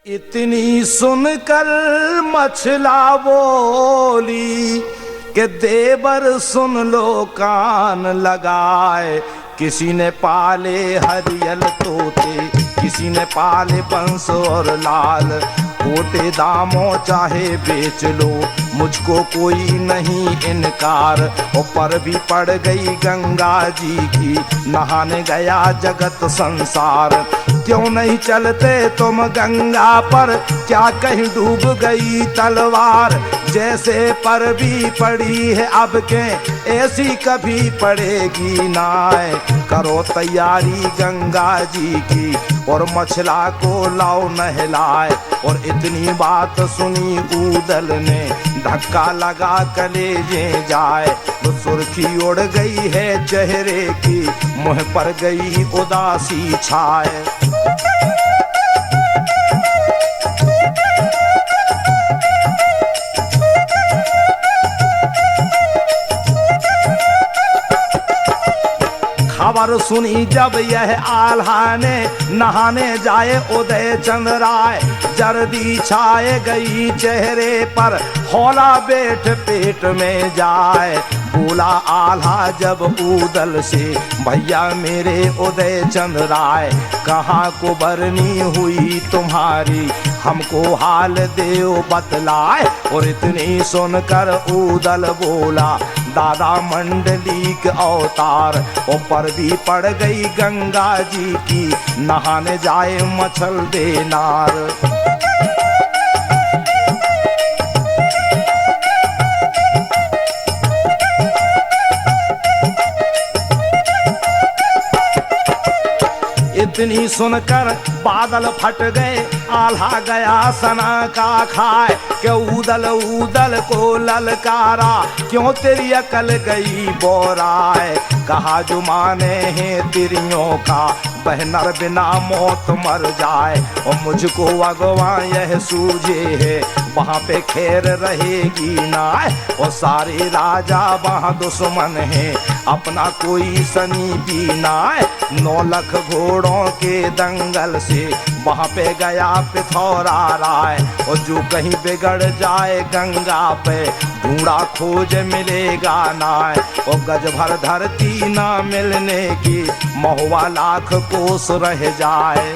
इतनी सुनकर मछला बोली कि देवर सुन लो कान लगाए। किसी ने पाले हरियल तोते, किसी ने पाले बंस और लाल। छोटे दामों चाहे बेच लो, मुझको कोई नहीं इनकार। ऊपर भी पड़ गई गंगा जी की, नहाने गया जगत संसार। क्यों नहीं चलते तुम गंगा पर, क्या कहीं डूब गई तलवार। जैसे पर भी पड़ी है अब के, ऐसी कभी पड़ेगी नाय। करो तैयारी गंगा जी की, और मछला को लाओ नहलाए। और इतनी बात सुनी ऊदल ने, धक्का लगा कलेजे जाए। तो सुर्खी उड़ गई है चेहरे की, मुंह पर गई उदासी छाए। खबर सुनी जब यह आल्हा ने, नहाने जाए उदय चंद्र राय। जर्दी छाए गई चेहरे पर, हौला बैठ पेट में जाए। बोला आल्हा जब ऊदल से, भैया मेरे उदय चंद्र राय। कहाँ को बरनी हुई तुम्हारी, हमको हाल देओ बतलाए। और इतनी सुनकर ऊदल बोला, दादा मंडलीक अवतार। ऊपर भी पड़ गई गंगा जी की, नहाने जाए मछल देनार। इतनी सुनकर बादल फट गए, आल्हा गया सना का खाए। क्यों ऊदल ऊदल को ललकारा, क्यों तेरी अकल गई बोराए। कहा जो माने हैं तिरियों का, बहनर बिना मौत मर जाए। और मुझको अगवा यह सूझे है, वहाँ पे खैर रहेगी ना। और सारे राजा वहाँ दुश्मन हैं, अपना कोई सनी भी ना। 9 लाख घोड़ों के दंगल से, वहाँ पे गया पिथौरा राय। और जो कहीं बिगड़ जाए गंगा पे, ढूंढा खोज मिलेगा ना। और गज भर धरती ना मिलने की, महुआ लाख कोस रह जाए।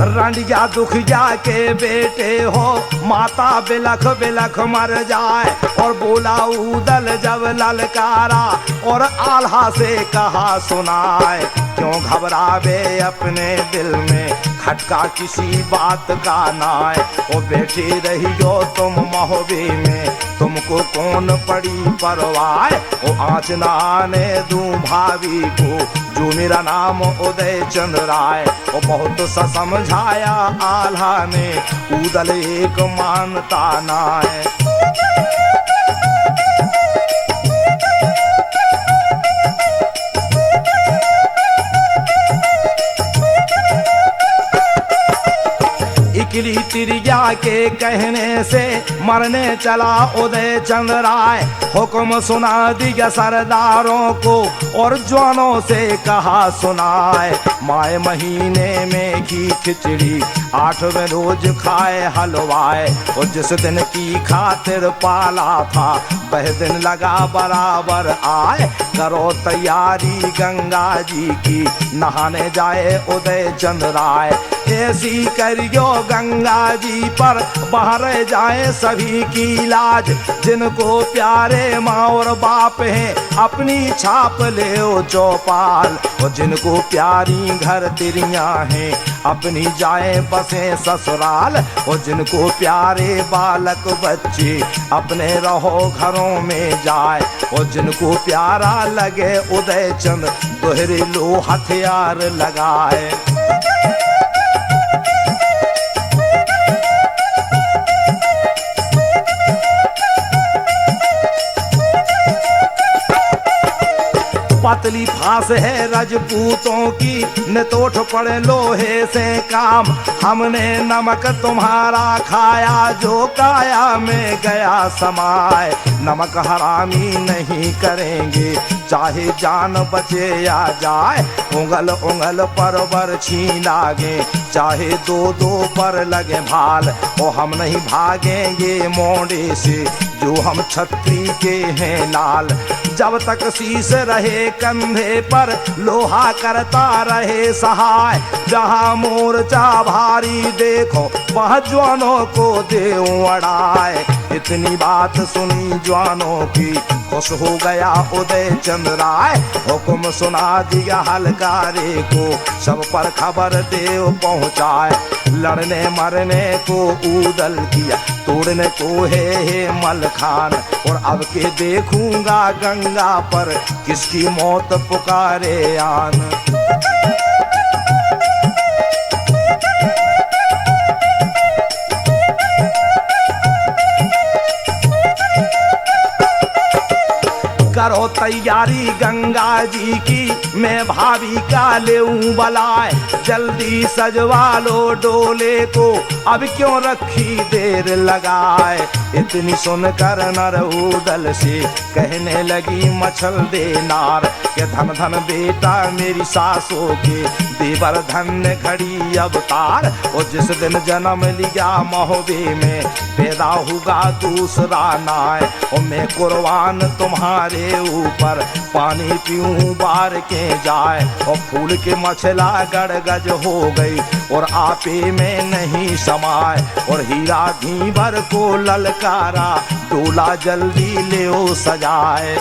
रंडिया दुखिया के बेटे हो, माता बिलख बिलख मर जाए। और बोला ऊदल जब ललकारा, और आल्हा से कहा सुनाए। क्यों घबरावे अपने दिल में, खटका किसी बात का नाय। ओ बैठे रहियो तुम महोबे में, तुमको कौन पड़ी परवाह। ओ आँच न आने दूं भाभी को, जो मेरा नाम उदय चंद्र राय। ओ बहुत सा समझाया आल्हा ने, ऊदल एक मानता नाय। इकली तिरिया के कहने से, मरने चला उदय चंद्र राय। हुक्म सुना दिया सरदारों को, और जवानों से कहा सुनाए। माए महीने में घी खिचड़ी, 8वें रोज खाए हलवाए। और जिस दिन की खातिर पाला था, वह दिन लगा बराबर आए। करो तैयारी गंगा जी की, नहाने जाए उदय चंद्र राय। ऐसी करियो गंगा जी पर, बाहर जाए सभी की लाज। जिनको प्यारे माँ और बाप हैं, अपनी छाप ले ओ चौपाल। और जिनको प्यारी घर तिरियां हैं, अपनी जाए बसे ससुराल। और जिनको प्यारे बालक बच्चे, अपने रहो घरों में जाए। और जिनको प्यारा लगे उदय चंद्र, दोहरे लो हथियार लगाए। पतली फांस है रजपूतों की, न तो उठ पड़े लोहे से काम। हमने नमक तुम्हारा खाया जो काया में गया समाए। नमक हरामी नहीं करेंगे चाहे जान बचे या जाए। उंगल उंगल पर बरछी लागे चाहे दो दो पर लगे भाल। ओ हम नहीं भागेंगे मोड़े से जो हम छत्री के हैं लाल। जब तक शीश रहे कंधे पर लोहा करता रहे सहाय। जहां मोर्चा भारी देखो वह जवानों को देऊं अड़ाए। इतनी बात सुनी जवानों की खुश हो गया उदय चंद्र राय। हुक्म सुना दिया हलकारे को सब पर खबर देव पहुंचाए। लड़ने मरने को उदल किया तोड़ने को है मलखान। और अब के देखूंगा गंगा पर किसकी मौत पुकारे आन। करो तैयारी गंगा जी की मैं भाभी का लेऊं बलाए। जल्दी सजवा लो डोले को अब क्यों रखी देर लगाए। इतनी सुनकर नर उदल से कहने लगी मछल दे नार के धन धन बेटा मेरी सासों के देवर धन्य घड़ी अवतार। और जिस दिन जन्म लिया महोबे में पैदा होगा दूसरा नाय। और मैं कुर्बान तुम्हारे ऊपर पानी पीऊं बार के जाए। और फूल के मछला गड़गज हो गई और आपे में नहीं समाए। और हीरा घीवर को ललकारा डोला जल्दी ले ओ सजाए।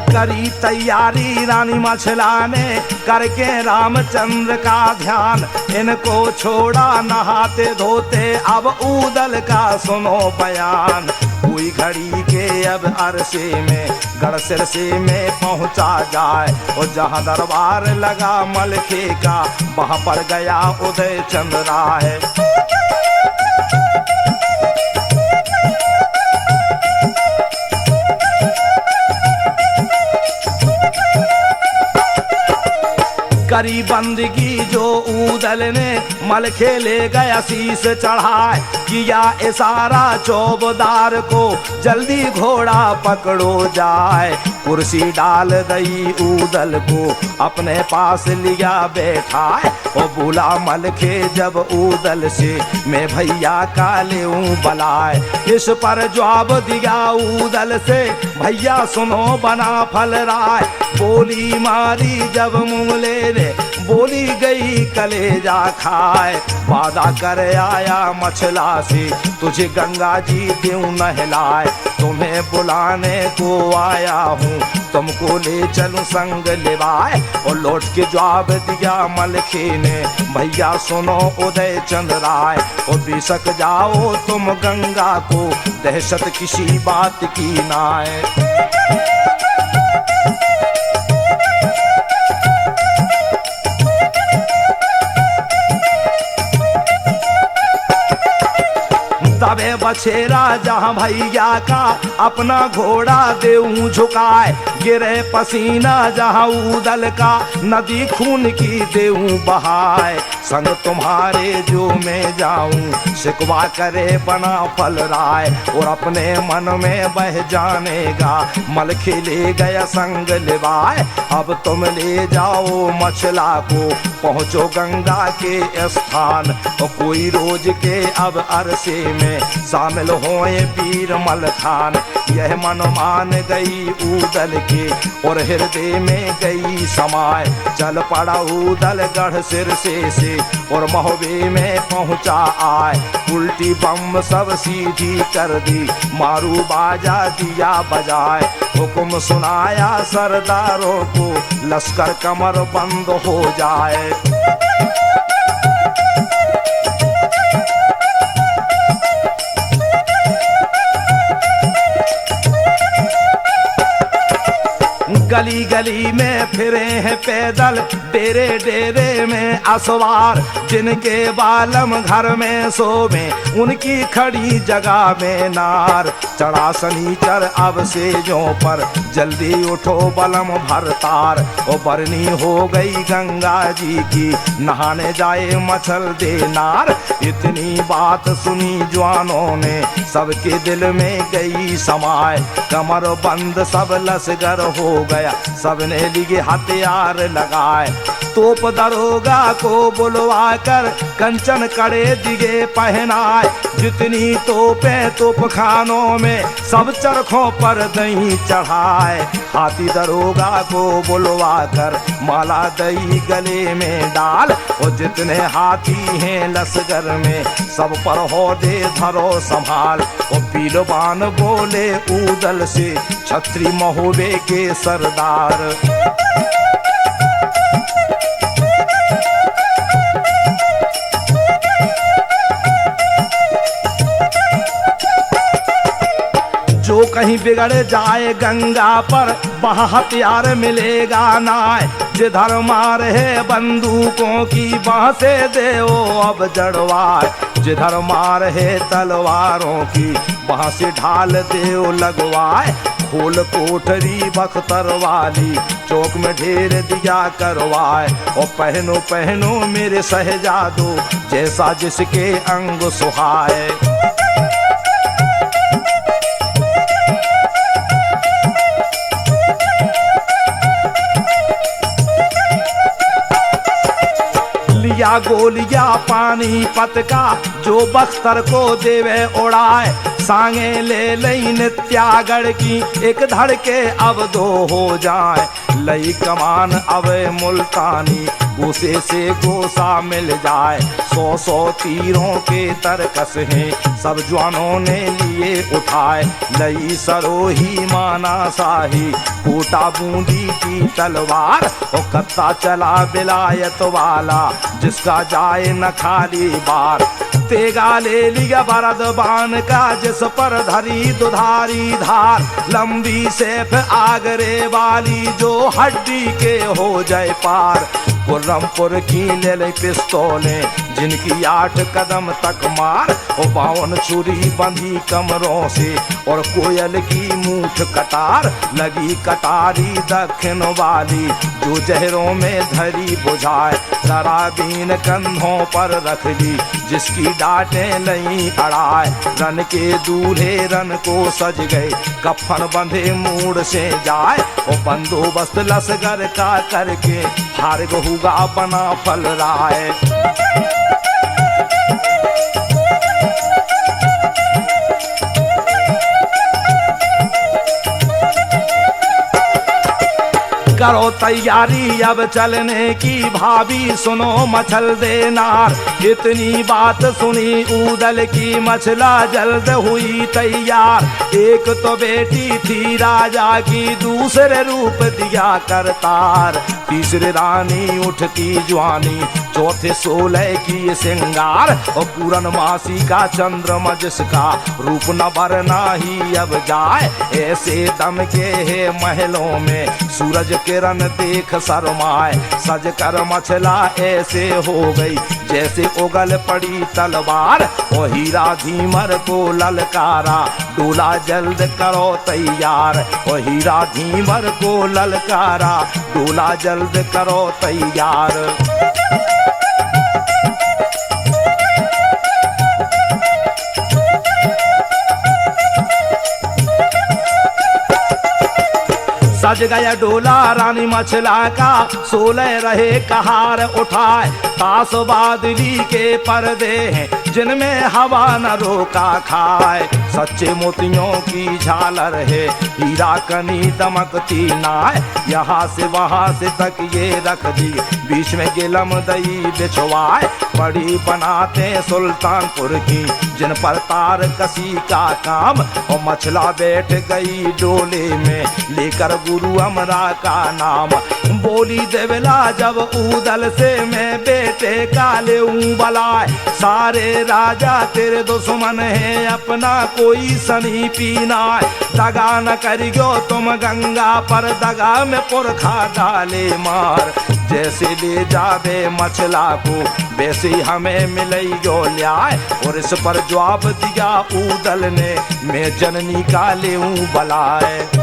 करी तैयारी रानी मछला ने करके रामचंद्र का ध्यान। इनको छोड़ा नहाते धोते अब उदल का सुनो बयान। हुई घड़ी के अब अरसे में गढ़ सिरसे में पहुंचा जाए। और जहां दरबार लगा मलखे का वहां पर गया उदय चंद्र राय। करी बंदगी जो उदल ने मलखे ले गया शीश चढ़ाए। किया इशारा चौबदार को जल्दी घोड़ा पकड़ो जाए। कुर्सी डाल दई उदल को अपने पास लिया बैठाए। और बोला मलखे जब उदल से मैं भैया का लेऊं बलाए। इस पर जवाब दिया उदल से भैया सुनो बना फल राय। बोली मारी जब मुंगले रे बोली गई कलेजा खाए। वादा कर आया मछला से तुझे गंगा जी क्यों नहलाए। तुम्हें बुलाने को आया हूँ तुमको ले चलूं संग लिवाए। और लौट के जवाब दिया मलखे ने भैया सुनो उदय चंद्र राय। और बेशक जाओ तुम गंगा को दहशत किसी बात की नाय। तबे बछेरा जहाँ भैया का अपना घोड़ा देऊं झुकाए। गिरे पसीना जहाँ उदल का नदी खून की देऊं बहाए। संग तुम्हारे जो मैं जाऊं शिकवा करे बना फल राय। और अपने मन में बह जानेगा मलखे ले गया संग लिवाए। अब तुम ले जाओ मछला को पहुँचो गंगा के स्थान। और कोई रोज के अब अरसे में शामिल होए वीर मलखान। यह मन मान गई उदल के और हृदय में गई समाए। चल पड़ा उदल गढ़ सिरसे से और महोबे में पहुंचा आए। उल्टी बम सब सीधी कर दी मारू बाजा दिया बजाए। हुक्म सुनाया सरदारों को लश्कर कमर बंद हो जाए। गली गली में फिरे हैं पैदल, डेरे डेरे में असवार, जिनके बालम घर में सोवे उनकी खड़ी जगह में नार। चढ़ा शनिचर अब सेजों पर, जल्दी उठो बलम भरतार। ओ बरनी हो गई गंगा जी की, नहाने जाए मछल देनार। इतनी बात सुनी जवानों ने, सबके दिल में गई समाए। कमर बंद सब लसगर हो गया, सबने लिए हथियार लगाए। तोप दरोगा को बुलवा कर कंचन कड़े दिगे पहनाए। जितनी तोपे तोप खानों में, सब चरखों पर दही चढ़ाए। हाथी दरोगा को बुलवा कर माला दही गले में डाल। और जितने हाथी हैं लसगर में, सब पर होदे धरो संभाल। और पीलवान बोले ऊदल से, छत्री महोबे के सरदार। जो कहीं बिगड़ जाए गंगा पर, वहाँ हथियार मिलेगा नाय। जिधर मार है बंदूकों की, वहाँ से देओ अब जड़वाए। जिधर मार है तलवारों की, वहाँ से ढाल देओ लगवाए। खोल कोठरी बख्तर वाली, चौक में ढेर दिया करवाए। और पहनो पहनो मेरे शहजादो, जैसा जिसके अंग सुहाए। लिया गोलिया पानीपत का, जो बख्तर को देवे उड़ाए। सांगे ले लई नित्यागढ़ की, एक धड़के अब दो हो जाए। लई कमान अब मुल्तानी, गोसे से गोसा मिल जाए। 100 तीरों के तरकस हैं, सब जवानों ने लिए उठाए। लई सरोही माना शाही, कोटा बूंदी की तलवार। और कत्ता चला विलायत वाला, जिसका जाए न खाली बार। तेगा ले लिया बरदबान का, जिस पर धरी दुधारी धार। लंबी सेफ आगरे वाली, जो हड्डी के हो जाए पार। खुर्रमपुर की ले ले पिस्तौलें, जिनकी 8 कदम तक मार। और 52 छुरी बंधी कमरों से, और कोयल की मूठ कटार। लगी कटारी दक्षिण वाली, जो जहरों में धरी बुझाए। कराबीन कंधों पर रख ली, जिसकी डांटें नहीं अड़ाए। रन के दूल्हे रन को सज गए, कफन बंधे मूड से जाए। और बंदोबस्त लसगर का करके, हार गहुगा बना फल राय। करो तैयारी अब चलने की, भाभी सुनो मछल देनार। इतनी बात सुनी ऊदल की, मछला जल्द हुई तैयार। एक तो बेटी थी राजा की, दूसरे रूप दिया करतार। तीसरे रानी उठती जवानी, चौथे 16 की श्रृंगार। और पूरनमासी का चंद्रमा, जिसका रूप न भरना ही अब जाए। ऐसे दम के है महलों में, सूरज किरण देख शर्माए। सज कर मछला ऐसे हो गई, जैसे उगल पड़ी तलवार। ओ हीरा धीमर को ललकारा, डोला जल्द करो तैयार। ओ हीरा धीमर को ललकारा, डोला जल्द करो तैयार। सज गया डोला रानी मछला का, 16 रहे कहार उठाए। तास बादली के पर्दे हैं, जिनमें हवा न रोका खाए। सच्चे मोतियों की झालर है, हीरा कनी दमकती नाय। यहाँ से वहाँ से तक ये रख दी, बीच में गिलम दई बिछवाए। बड़ी बनाते सुल्तानपुर की, जिन पर तार कसी का काम। और मछला बैठ गई डोले में, लेकर गुरु गुरु अमरा का नाम। बोली देवला जब ऊदल से मैं बेटे का लेऊं बलाए, सारे राजा तेरे दुश्मन है अपना कोई सनी पीना। दगा न करियो तुम गंगा पर, दगा में पुरखा डाले मार। जैसे ले जावे मछला को वैसे हमें मिलइयो ल्याए। और इस पर जवाब दिया ऊदल ने, मैं जननी का लेऊं बलाए।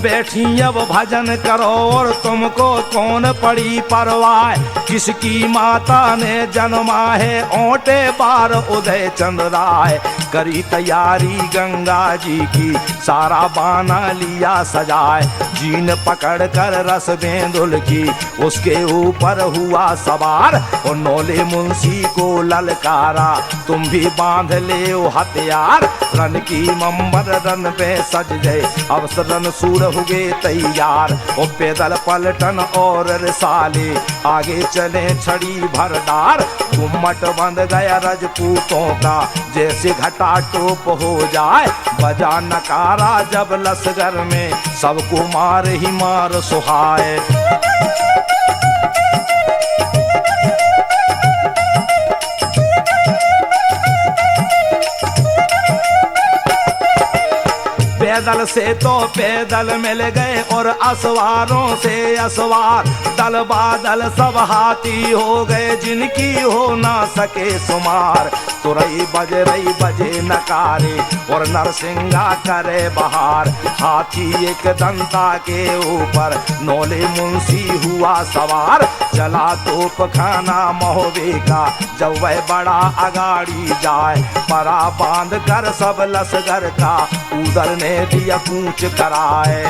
बैठी अब भजन करो और तुमको कौन पड़ी परवाह। किसकी माता ने जन्मा है ओंटे बार उदय चंद राय। करी तैयारी गंगा जी की सारा बाना लिया सजाए। जीन पकड़ कर रस बेंदुल की उसके ऊपर हुआ सवार। और नौले मुंशी को ललकारा तुम भी बांध ले हथियार। रन की मंबर रन पे सज गए अब रन सूर हुए तैयार। वो पैदल पलटन और रिसाले आगे चले छड़ी भरदार। गुम्मट बंद गया रजपूतों का जैसे घटा टोप हो जाए। बजा नकारा जब लसगर में सबको मार ही मार सुहाए। पैदल से तो पैदल मिल गए और असवारों से असवार। दल बादल सब हाथी हो गए जिनकी हो ना सके सुमार। तुरई बजे नकारे और नरसिंगा करे बहार। हाथी एक दंता के ऊपर नौले मुंशी हुआ सवार। चला तोप खाना महोबे का जब वह बड़ा अगाड़ी जाए। परा बांध कर सब लसगर का ऊदल ने दिया कूच कराए।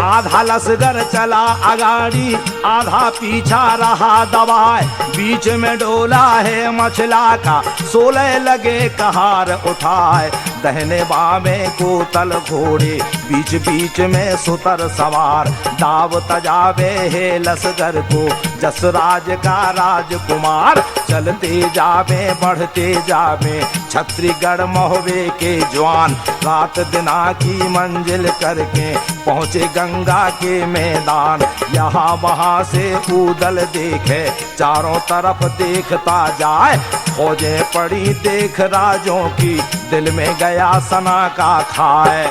आधा लसगर चला अगाड़ी आधा पीछा रहा दबाए। बीच में डोला है मछला का 16 लगे कहार उठाए। दहने बामे को तल घोड़े बीच बीच में सुतर सवार। दाव तजावे है लसगर को जसराज का राजकुमार। चलते जावे बढ़ते जावे छत्तीसगढ़ महोबे के जवान। रात दिना की मंजिल करके पहुँचे गंगा के मैदान। यहाँ वहाँ से ऊदल देखे चारों तरफ देखता जाए। फौजें पड़ी देख राजों की दिल में गया सना का खाए।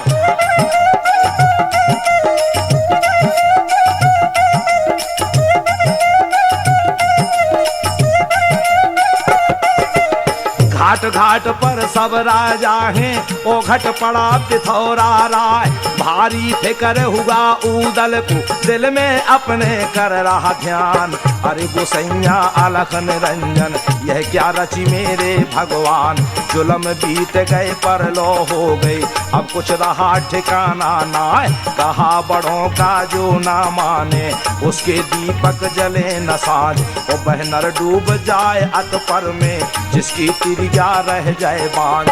घाट घाट पर सब राजा हैं ओ घट पड़ा पिथौरा राय। भारी फिक्र हुआ ऊदल को दिल में अपने कर रहा ध्यान। अरे गोसैया अलख निरंजन यह क्या रची मेरे भगवान। जुल्म बीत गए पर लो हो गई अब कुछ रहा ठिकाना ना। कहा बड़ों का जो ना माने उसके दीपक जले न साझ। वो बहनर डूब जाए अत पर में जिसकी तिरिया रह जाए बांझ।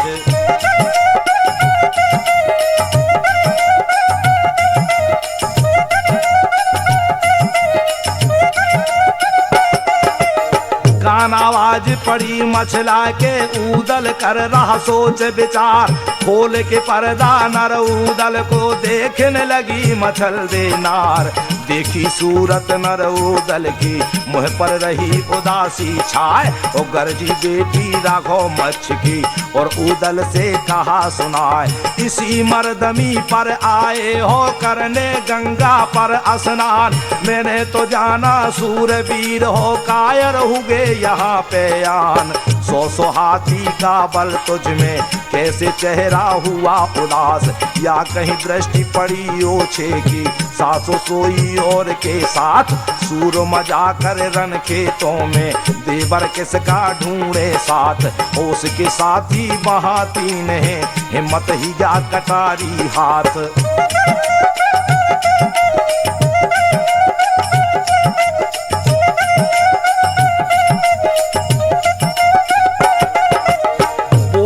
कान आवाज पड़ी मछला के ऊदल कर रहा सोच विचार। खोल के पर्दा नर ऊदल को देखने लगी मछल देनार। देखी सूरत नर ऊदल की मुँह पर रही उदासी छाए। ओ गर्जी बेटी राघो मच्छ की और ऊदल से कहा सुनाए। इसी मर्दमी पर आए हो करने गंगा पर स्नान। मैंने तो जाना सूरवीर हो कायर हुए यहाँ पे आन। 100 हाथी का बल तुझ में कैसे चेहरा हुआ उदास। या कहीं दृष्टि पड़ी ओछे की सासो सोई और के साथ। सूर मजा कर रन खेतों में देवर किसका ढूंढे साथ। उसके साथी वहाँ 3 है हिम्मत ही जा कटारी हाथ।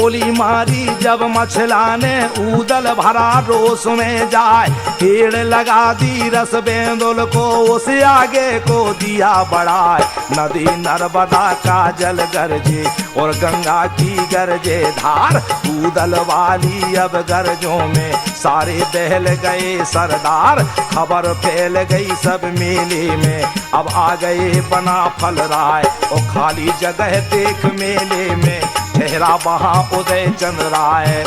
बोली मारी जब मछला ने ऊदल भरा रोस में जाए, हेड़ लगा दी रस बेंदुल को उसे आगे को दिया बढ़ाए। नदी नर्मदा का जल गरजे और गंगा की गरजे धार, ऊदल वाली अब गरजों में सारे बहल गए सरदार। खबर फैल गई सब मेले में, अब आ गए बना फल राय। और खाली जगह देख मेले में ठहरा वहां उदय चंद राय।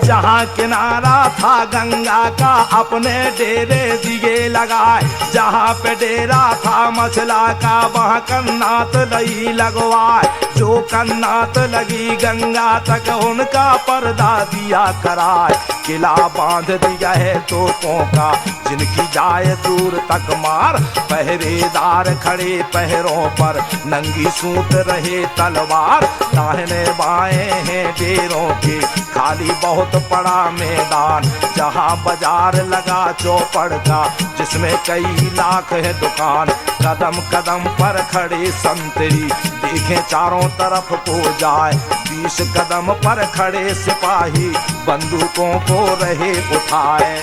जहाँ किनारा था गंगा का अपने डेरे दिए लगाए, जहाँ पे डेरा था मछला का वहाँ कन्नात नहीं लगवाए। जो कन्नात लगी गंगा तक उनका पर्दा दिया कराए। किला बांध दिया है तोपों का जिनकी जाए दूर तक मार, पहरेदार खड़े पहरों पर नंगी सूत रहे तलवार। दाहिने बाएं हैं डेरों के खाली बहुत बड़ा मैदान, जहाँ बाजार लगा चौपड़ का जिसमें कई लाख है दुकान। कदम कदम पर खड़े संतरी देखें चारों तरफ को जाए, 20 कदम पर खड़े सिपाही बंदूकों को रहे उठाए।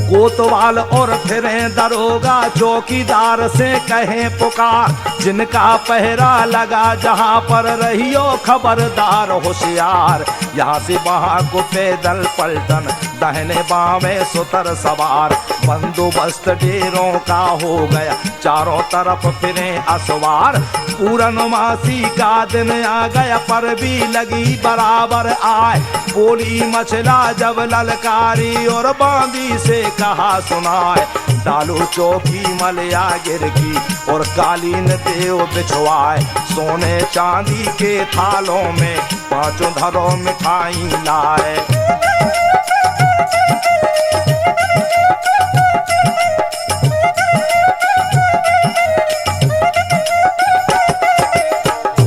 कोतवाल और फिरे दरोगा चौकीदार से कहें पुकार, जिनका पहरा लगा जहाँ पर रहियो खबरदार होशियार। यहाँ से वहाँ को पैदल पलटन दाहिने बावें सुतर सवार, बंदोबस्त डेरों का हो गया चारों तरफ फिरे असवार। पूर्णमासी का दिन आ गया पर भी लगी बराबर आए, बोली मछला जब ललकारी और बांदी से कहा सुनाए। डालो चौकी मलया गिर की और कालीन देव बिछवाए, सोने चांदी के थालों में पांचों धरों मिठाई लाए।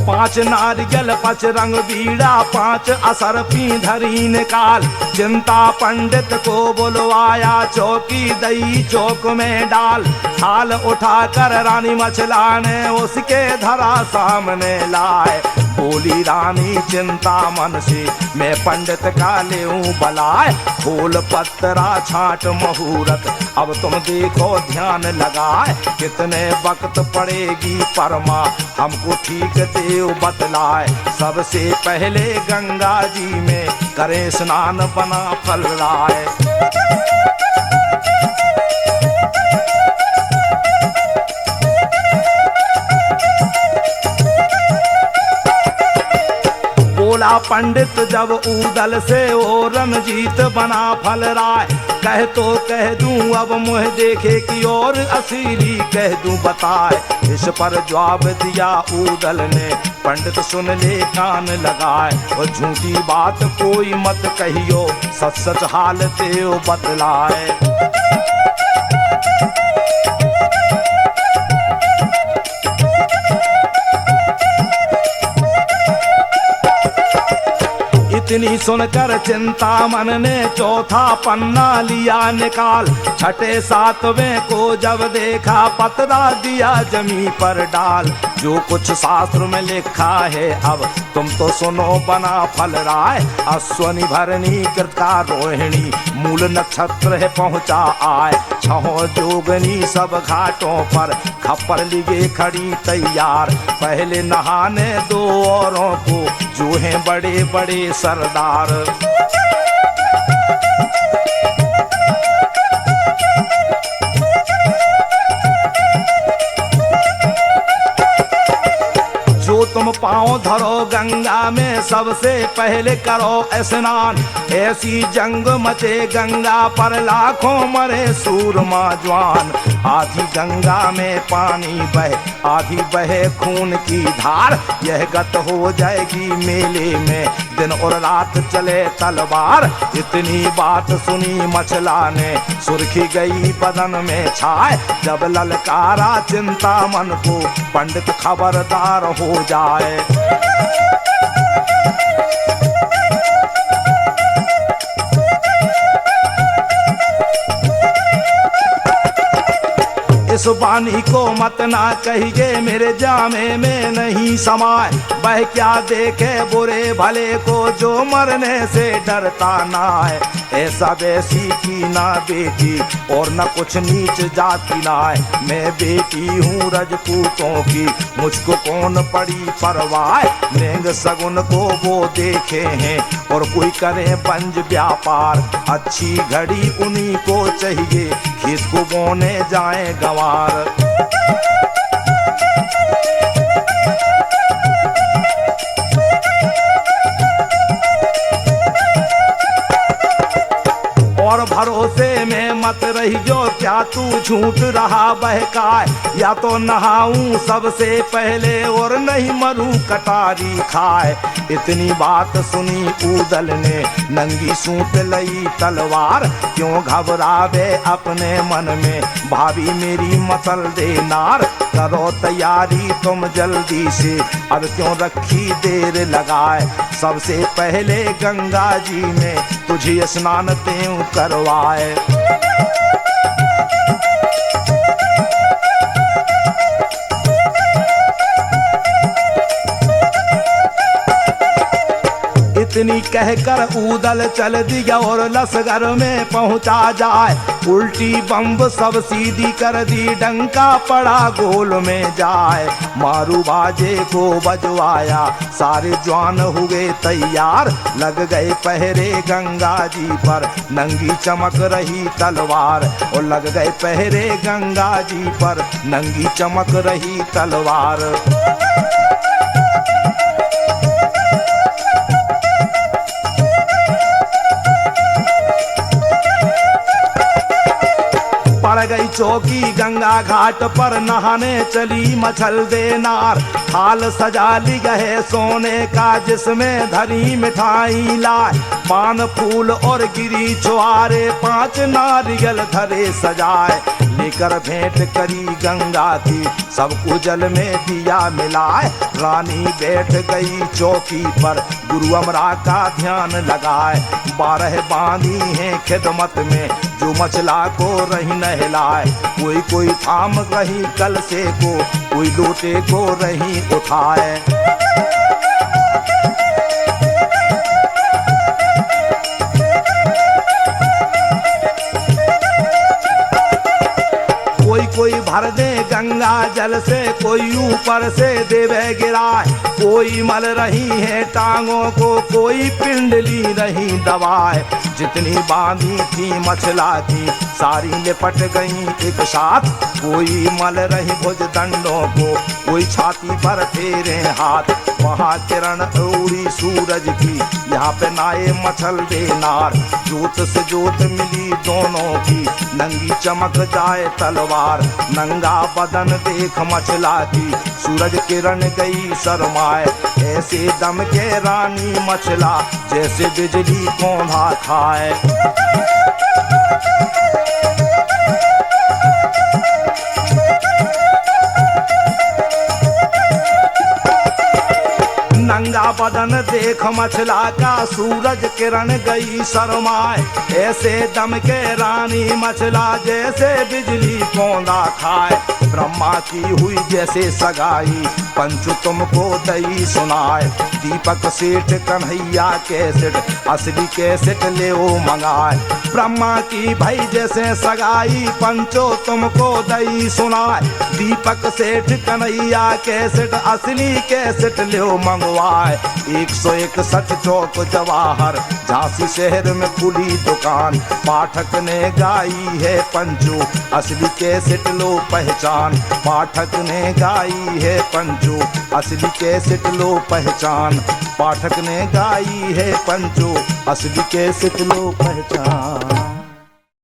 पांच नारियल पच रंग बीड़ा पांच असर पी धरी निकाल, चिंता पंडित को बुलवाया चौकी दई चौक में डाल। थाल उठाकर रानी मछला ने उसके धरा सामने लाए, बोली रानी चिंता मन से मैं पंडित का लेऊं बलाए। फूल पत्रा छाट मुहूर्त अब तुम देखो ध्यान लगाए, कितने वक्त पड़ेगी परमा हमको ठीक देव बतलाए। सबसे पहले गंगा जी में करे स्नान बना फल राय। बोला पंडित जब ऊदल से ओ रणजीत बना फल राय। कह तो कह दूं अब मुँह देखे की और असली कह दूं बताए। इस पर जवाब दिया ऊदल ने पंडित सुन ले कान लगाए, और झूठी बात कोई मत कहियो सच सच हाल देव बतलाए। इतनी सुनकर चिंतामन ने चौथा पन्ना लिया निकाल, छठे सातवें को जब देखा पतरा दिया जमी पर डाल। जो कुछ शास्त्र में लिखा है अब तुम तो सुनो बना फल राय। अश्वनी भरनी कृतिका रोहिणी मूल नक्षत्र है पहुँचा आए। छहों जोगनी सब घाटों पर खप्पर लिए खड़ी तैयार, पहले नहाने दो औरों को जो हैं बड़े बड़े सरदार। जो तुम पाँव धरो गंगा में सबसे पहले करो स्नान। ऐसी जंग मचे गंगा पर लाखों मरे सूरमा जवान, आधी गंगा में पानी बहे, आधी बहे खून की धार। यह गत हो जाएगी मेले में, दिन और रात चले तलवार। इतनी बात सुनी मछला ने, सुर्खी गई बदन में छाए। जब ललकारा चिंता मन को, पंडित खबरदार हो जाए। इस वाणी को मत ना कहिए, मेरे जामे में नहीं समाए। वह क्या देखे बुरे भले को, जो मरने से डरता ना है। ऐसा वैसी की ना बेटी, और न कुछ नीच जाति ना है। मैं बेटी हूँ रजपूतों की, मुझको कौन पड़ी परवाह। नेंग सगुन को वो देखे हैं, और कोई करे बंज व्यापार। अच्छी घड़ी उन्हीं को चाहिए, खेत को बोने जाए गंवार। और भरोसे में मत रही जो, क्या तू झूठ रहा बहकाए। या तो नहाऊं सबसे पहले, और नहीं मरूं कटारी खाए। इतनी बात सुनी ऊदल ने, नंगी सूत लई तलवार। क्यों घबरावे अपने मन में, भाभी मेरी मसल दे नार। करो तैयारी तुम जल्दी से, अब क्यों रखी देर लगाए। सबसे पहले गंगा जी में तुझे स्नान त्यों करवाए। इतनी कहकर ऊदल चल दिया, और लसगर में पहुंचा जाए। उल्टी बम्ब सब सीधी कर दी, डंका पड़ा गोल में जाए। मारू बाजे को बजवाया, सारे जवान हुए तैयार। लग गए पहरे गंगा जी पर, नंगी चमक रही तलवार। और लग गए पहरे गंगा जी पर, नंगी चमक रही तलवार। पड़ गई चौकी गंगा घाट पर, नहाने चली मछल दे नार। थाल सजा ली गए सोने का, जिसमें धरी मिठाई लाए। पान फूल और गिरी छुआरे, 5 नारियल धरे सजाए। लेकर भेंट करी गंगा की, सबको जल में दिया मिलाए। रानी बैठ गई चौकी पर, गुरु अमरा का ध्यान लगाए। 12 बांधी हैं खिदमत में, जो मछला को रही नहलाए। कोई थाम रही कलसे को, कोई लोटे को रही उठाए। कोई भर दे गंगा जल से, कोई ऊपर से देवे गिराए। कोई मल रही है टांगों को, कोई पिंडली रही दबाए। जितनी बांधी थी मछला की, सारी लिपट गई एक साथ। कोई मल रही भुज दंडों को, कोई छाती पर फेरे हाथ। वहाँ किरण उड़ी सूरज की, यहाँ पे नाये मछल दे नार। जोत से जोत मिली दोनों की, नंगी चमक जाए तलवार। नंगा बदन देख मछला की, सूरज किरण गई शर्माए। ऐसे दम के रानी मछला, जैसे बिजली कौंधा खाए। नंगा बदन देख मछला का, सूरज किरण गई शर्माए। ऐसे दम के रानी मछला, जैसे बिजली कौंधा खाए। ब्रह्मा की हुई जैसे सगाई, पंचु तुमको दई सुनाए। दीपक सेठ कन्हैया कैसेट, असली कैसेट ले ओ मंगाए। ब्रह्मा की भाई जैसे सगाई, पंचो तुमको दई सुनाए। दीपक सेठ कन्हैया कैसेट, असली कैसेट ले ओ मंगवाए। 161 चौक जवाहर, झांसी शहर में खुली दुकान। पाठक ने गाई है पंचो, असली कैसेट लो पहचान। पाठक ने गाई है पंचो, असली कैसेट लो पहचान। पाठक ने गाई है पंचो, असली कैसेट लो पहचान।